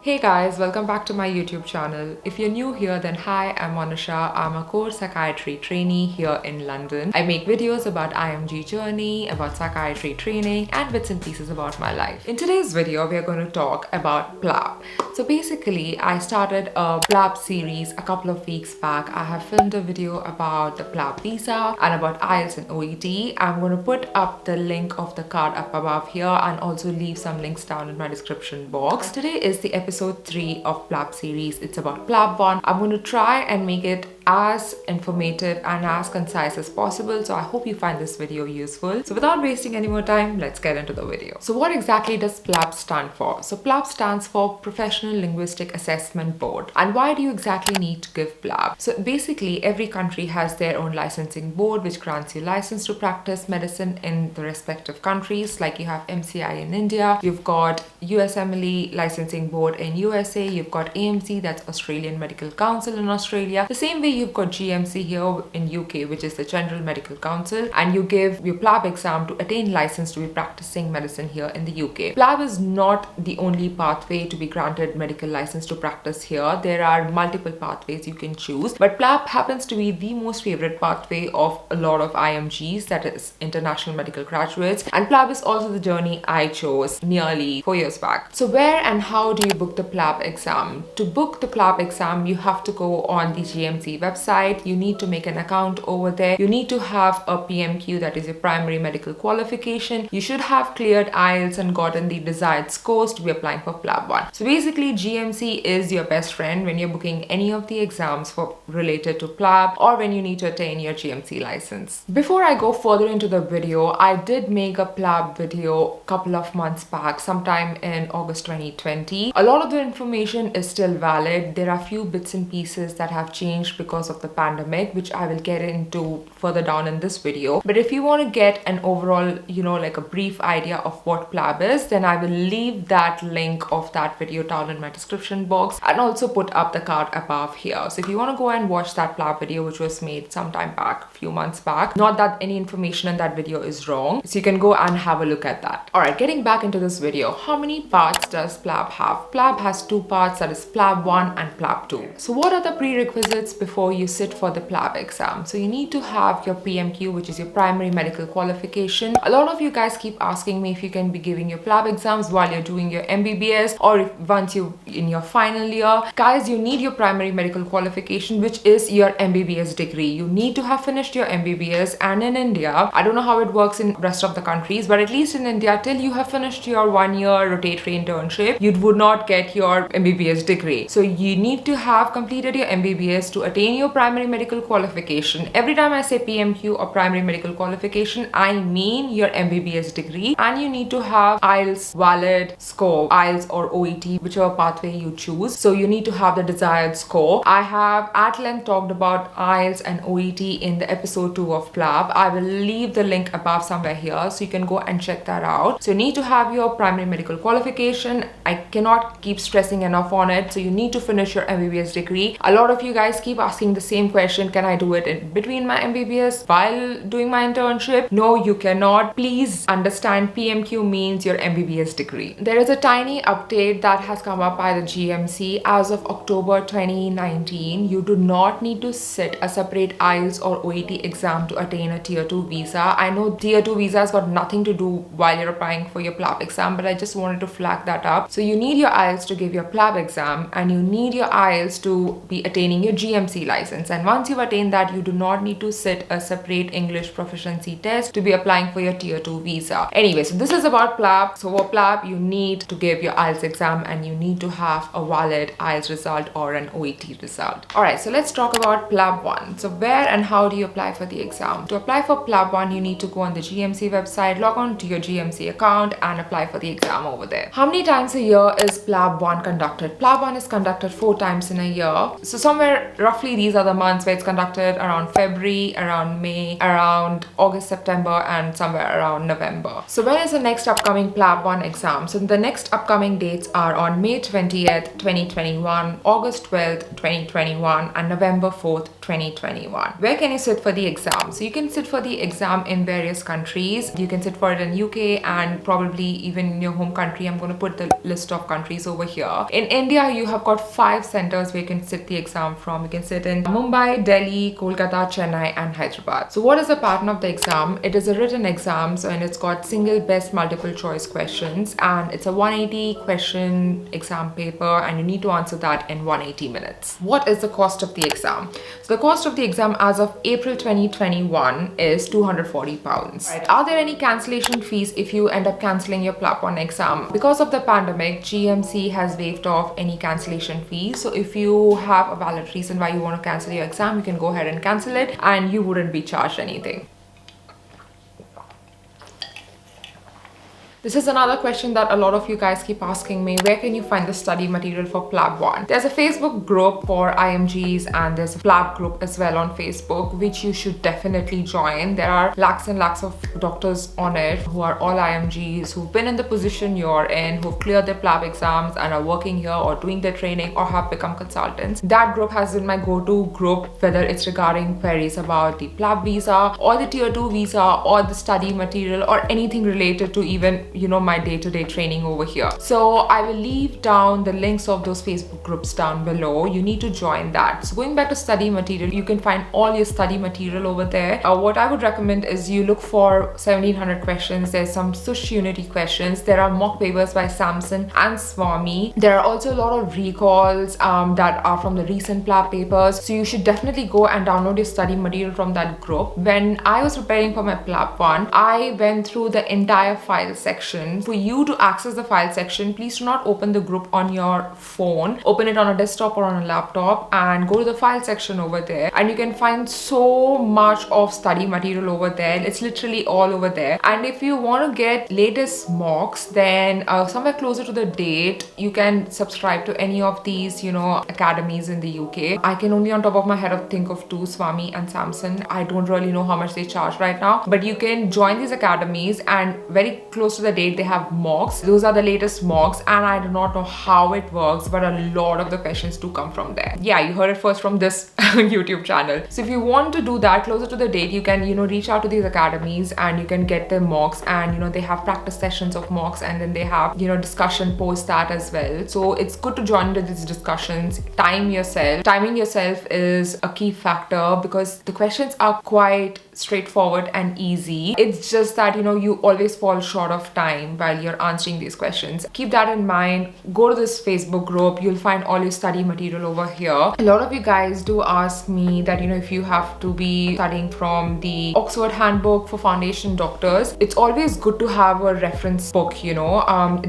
Hey guys, welcome back to my YouTube channel. If you're new here, then hi, I'm Monisha. I'm a core psychiatry trainee here in London. I make videos about IMG journey, about psychiatry training, and bits and pieces about my life. In today's video, we are going to talk about PLAB. So basically, I started a PLAB series a couple of weeks back. I have filmed a video about the PLAB visa and about IELTS and OET. I'm going to put up the link of the card up above here and also leave some links down in my description box. Today is the episode 3 of PLAB series. It's about PLAB1. I'm going to try and make it as informative and as concise as possible, so I hope you find this video useful. So without wasting any more time, let's get into the video. So what exactly does PLAB stand for? So PLAB stands for Professional Linguistic Assessment Board. And why do you exactly need to give PLAB? So basically every country has their own licensing board which grants you license to practice medicine in the respective countries. Like you have MCI in India, you've got USMLE licensing board in USA, you've got AMC, that's Australian Medical Council in Australia. The same way you've got GMC here in UK, which is the General Medical Council, and you give your PLAB exam to attain license to be practicing medicine here in the UK. PLAB is not the only pathway to be granted medical license to practice here. There are multiple pathways you can choose, but PLAB happens to be the most favorite pathway of a lot of IMGs, that is international medical graduates, and PLAB is also the journey I chose nearly 4 years back. So where and how do you book the PLAB exam? To book the PLAB exam, you have to go on the GMC website. You need to make an account over there. You need to have a PMQ, that is your primary medical qualification. You should have cleared IELTS and gotten the desired scores to be applying for PLAB1. So basically GMC is your best friend when you're booking any of the exams for related to PLAB or when you need to attain your GMC license. Before I go further into the video, I did make a PLAB video a couple of months back, sometime in August 2020. A lot of the information is still valid. There are few bits and pieces that have changed because of the pandemic, which I will get into further down in this video. But if you want to get an overall, like a brief idea of what PLAB is, then I will leave that link of that video down in my description box and also put up the card above here. So if you want to go and watch that PLAB video, which was made sometime back, a few months back, not that any information in that video is wrong, so you can go and have a look at that. Alright, getting back into this video, how many parts does PLAB have? PLAB has 2 parts, that is PLAB1 and PLAB2. So what are the prerequisites before you sit for the PLAB exam? So you need to have your PMQ, which is your primary medical qualification. A lot of you guys keep asking me if you can be giving your PLAB exams while you're doing your MBBS or if once you're in your final year. Guys, you need your primary medical qualification, which is your MBBS degree. You need to have finished your MBBS, and in India, I don't know how it works in rest of the countries, but at least in India, till you have finished your 1-year rotatory internship, you would not get your MBBS degree. So you need to have completed your MBBS to attain your primary medical qualification. Every time I say PMQ or primary medical qualification, I mean your MBBS degree, and you need to have IELTS valid score, IELTS or OET, whichever pathway you choose. So you need to have the desired score. I have at length talked about IELTS and OET in the episode 2 of PLAB. I will leave the link above somewhere here so you can go and check that out. So you need to have your primary medical qualification. I cannot keep stressing enough on it. So you need to finish your MBBS degree. A lot of you guys keep asking the same question, can I do it in between my MBBS while doing my internship? No, you cannot. Please understand, PMQ means your MBBS degree. There is a tiny update that has come up by the GMC. As of October 2019, you do not need to sit a separate IELTS or OET exam to attain a tier 2 visa. I know tier 2 visa has got nothing to do while you're applying for your PLAB exam, but I just wanted to flag that up. So you need your IELTS to give your PLAB exam, and you need your IELTS to be attaining your GMC license. And once you've attained that, you do not need to sit a separate English proficiency test to be applying for your tier 2 visa. Anyway, so this is about PLAB. So for PLAB, you need to give your IELTS exam and you need to have a valid IELTS result or an OET result. Alright, so let's talk about PLAB1. So where and how do you apply for the exam? To apply for PLAB1, you need to go on the GMC website, log on to your GMC account and apply for the exam over there. How many times a year is PLAB1 conducted? PLAB1 is conducted 4 times in a year. So somewhere roughly these are the months where it's conducted: around February, around May, around August, September, and somewhere around November. So when is the next upcoming PLAB1 exam? So the next upcoming dates are on May 20 20th, 2021, August 12th, 2021, and November 4th, 2021. Where can you sit for the exam? So you can sit for the exam in various countries. You can sit for it in UK and probably even in your home country. I'm going to put the list of countries over here. In India, you have got 5 centers where you can sit the exam from. You can sit in Mumbai, Delhi, Kolkata, Chennai, and Hyderabad. So what is the pattern of the exam? It is a written exam, so and it's got single best multiple choice questions, and it's a 180 question exam paper, and you need to answer that in 180 minutes. What is the cost of the exam? So the cost of the exam as of April 2021 is £240. Right. Are there any cancellation fees if you end up cancelling your PLAB1 exam? Because of the pandemic, GMC has waived off any cancellation fees. So if you have a valid reason why you want to cancel your exam, you can go ahead and cancel it and you wouldn't be charged anything. This is another question that a lot of you guys keep asking me. Where can you find the study material for PLAB1? There's a Facebook group for IMGs and there's a PLAB group as well on Facebook, which you should definitely join. There are lakhs and lakhs of doctors on it who are all IMGs, who've been in the position you're in, who've cleared their PLAB exams and are working here or doing their training or have become consultants. That group has been my go-to group, whether it's regarding queries about the PLAB visa or the tier 2 visa or the study material or anything related to even my day-to-day training over here. So I will leave down the links of those Facebook groups down below. You need to join that. So going back to study material, you can find all your study material over there. What I would recommend is you look for 1700 questions. There's some Sush Unity questions. There are mock papers by Samson and Swami. There are also a lot of recalls that are from the recent PLAB papers. So you should definitely go and download your study material from that group. When I was preparing for my PLAB1, I went through the entire file section. For you to access the file section, please do not open the group on your phone. Open it on a desktop or on a laptop and go to the file section over there, and you can find so much of study material over there. It's literally all over there. And if you want to get latest mocks, then somewhere closer to the date, you can subscribe to any of these academies in the UK. I can only on top of my head think of 2, Swami and Samson. I don't really know how much they charge right now, but you can join these academies and very close to the date they have mocks. Those are the latest mocks, and I do not know how it works, but a lot of the questions do come from there. Yeah, you heard it first from this YouTube channel. So if you want to do that closer to the date, you can reach out to these academies and you can get their mocks, and they have practice sessions of mocks, and then they have discussion post that as well. So it's good to join into these discussions. Timing yourself is a key factor because the questions are quite straightforward and easy. It's just that you always fall short of time while you're answering these questions. Keep that in mind. Go to this Facebook group. You'll find all your study material over here. A lot of you guys do ask me that if you have to be studying from the Oxford Handbook for Foundation Doctors, it's always good to have a reference book.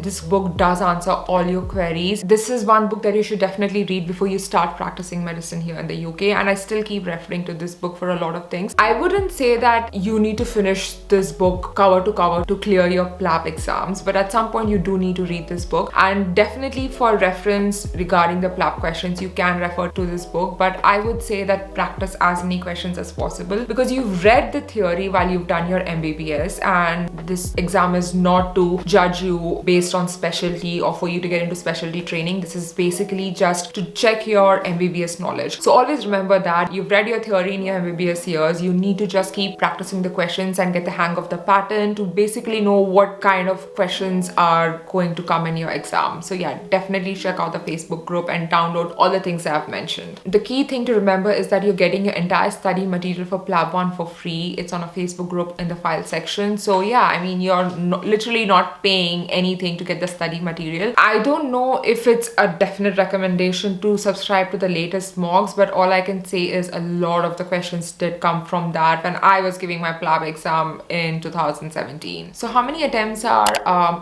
This book does answer all your queries. This is one book that you should definitely read before you start practicing medicine here in the UK, and I still keep referring to this book for a lot of things. I wouldn't say that you need to finish this book cover to cover to clear your PLAB exams, but at some point you do need to read this book, and definitely for reference regarding the PLAB questions you can refer to this book. But I would say that practice as many questions as possible, because you've read the theory while you've done your MBBS, and this exam is not to judge you based on specialty or for you to get into specialty training. This is basically just to check your MBBS knowledge. So always remember that you've read your theory in your MBBS years. You need to just keep practicing the questions and get the hang of the pattern to basically know what kind of questions are going to come in your exam. So yeah, definitely check out the Facebook group and download all the things I've mentioned. The key thing to remember is that you're getting your entire study material for PLAB1 for free. It's on a Facebook group in the file section. So yeah, you're literally not paying anything to get the study material. I don't know if it's a definite recommendation to subscribe to the latest mocks, but all I can say is a lot of the questions did come from that when I was giving my PLAB exam in 2017. So how many attempts are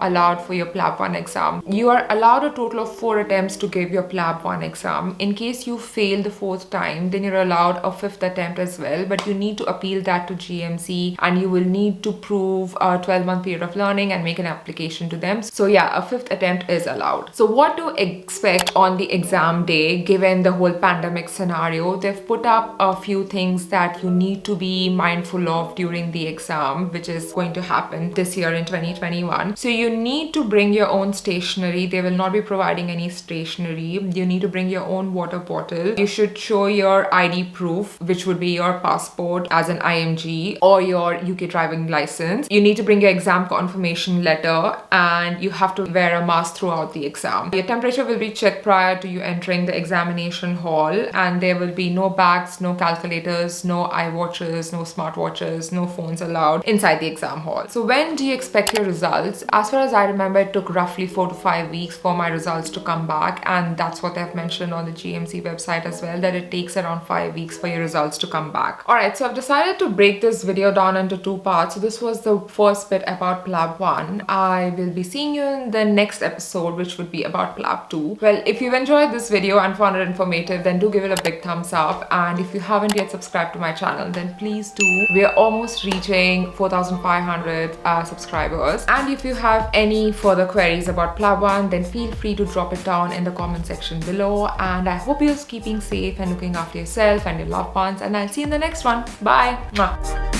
allowed for your PLAB1 exam? You are allowed a total of 4 attempts to give your PLAB1 exam. In case you fail the 4th time, then you're allowed a 5th attempt as well, but you need to appeal that to GMC, and you will need to prove a 12-month period of learning and make an application to them. So yeah, a 5th attempt is allowed. So what to expect on the exam day given the whole pandemic scenario? They've put up a few things that you need to be mindful of during the exam, which is going to happen this year in 2020. 2021. So you need to bring your own stationery. They will not be providing any stationery. You need to bring your own water bottle. You should show your ID proof, which would be your passport as an IMG or your UK driving license. You need to bring your exam confirmation letter, and you have to wear a mask throughout the exam. Your temperature will be checked prior to you entering the examination hall, and there will be no bags, no calculators, no iWatches, no smartwatches, no phones allowed inside the exam hall. So when do you expect your results? As far as I remember, it took roughly 4 to 5 weeks for my results to come back, and that's what they've mentioned on the GMC website as well, that it takes around 5 weeks for your results to come back. Alright, so I've decided to break this video down into 2 parts. So this was the first bit about PLAB1. I will be seeing you in the next episode, which would be about PLAB2. Well, if you've enjoyed this video and found it informative, then do give it a big thumbs up. And if you haven't yet subscribed to my channel, then please do. We are almost reaching 4,500 subscribers. And if you have any further queries about PLAB1, then feel free to drop it down in the comment section below. And I hope you're keeping safe and looking after yourself and your loved ones. And I'll see you in the next one. Bye. Mwah.